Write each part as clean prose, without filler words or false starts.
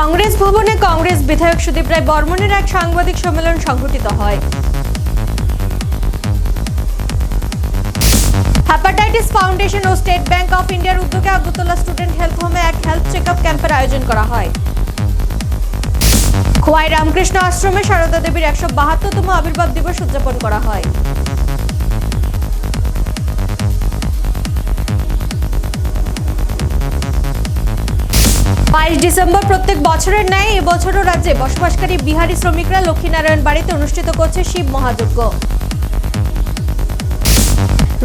কংগ্রেস ভবনে কংগ্রেস বিধায়ক সুদীপ রায় বর্মনের এক সাংবাদিক সম্মেলন সংঘটিত হয়। হেপাটাইটিস ফাউন্ডেশন ও স্টেট ব্যাংক অফ ইন্ডিয়ার উদ্যোগে আগরতলা স্টুডেন্ট হেলথ হোমে এক হেলথ চেকআপ ক্যাম্পের আয়োজন করা হয়। খোয়াই রামকৃষ্ণ আশ্রমে সারদা দেবীর 172তম আবির্ভাব দিবস উদযাপন করা হয়। 22 ডিসেম্বর প্রত্যেক বছরের ন্যায় এবছরও রাজ্যে বসবাসকারী বিহারি শ্রমিকরা লক্ষ্মীনারায়ণ বাড়িতে অনুষ্ঠিত করছে শিব মহাযজ্ঞ।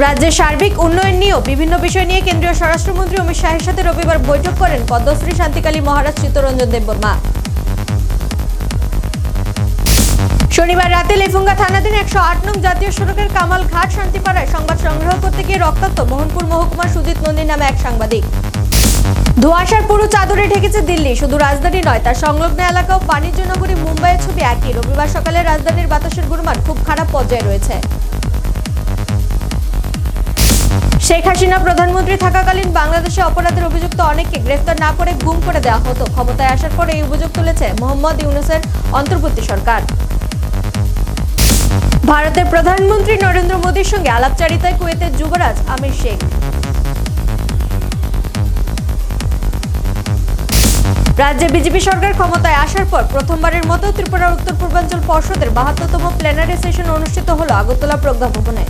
রাজ্যের সার্বিক উন্নয়ন নিয়েও বিভিন্ন বিষয় নিয়ে কেন্দ্রীয় স্বরাষ্ট্রমন্ত্রী অমিত শাহের সাথে রবিবার বৈঠক করেন পদ্মশ্রী শান্তিকালী মহারাজ চিত্তরঞ্জন দেববর্মা। শনিবার রাতে লেফুঙ্গা থানাধীন 108 নং জাতীয় সড়কের কামাল ঘাট শান্তিপাড়ায় সংবাদ সংগ্রহ করতে গিয়ে রক্তাক্ত মোহনপুর মহকুমার সুজিত নন্দী নামে এক সাংবাদিক। ধোঁয়াশার পুরো চাদরে ঢেকেছে দিল্লি। শুধু রাজধানী নয়, তার সংলগ্ন এলাকা ও বাণিজ্য নগরী মুম্বাইয়ের ছবি একই। রবিবার সকালে রাজধানীর বাতাসের গুণমান খুব খারাপ পর্যায়ে রয়েছে। শেখ হাসিনা প্রধানমন্ত্রী থাকাকালীন বাংলাদেশে অপরাধের অভিযুক্ত অনেককে গ্রেফতার না করে গুম করে দেওয়া হতো। ক্ষমতায় আসার পর এই অভিযোগ তুলেছে মোহাম্মদ ইউনূসের অন্তর্বর্তী সরকার। ভারতের প্রধানমন্ত্রী নরেন্দ্র মোদীর সঙ্গে আলাপচারিতায় কুয়েতের যুবরাজ আমির শেখ। রাজ্যে বিজেপি সরকার ক্ষমতায় আসার পর প্রথমবারের মতো ত্রিপুরার উত্তর পূর্বাঞ্চল পর্ষদের 72তম প্লেনারি সেশন অনুষ্ঠিত হলো আগরতলা প্রজ্ঞা ভবনে।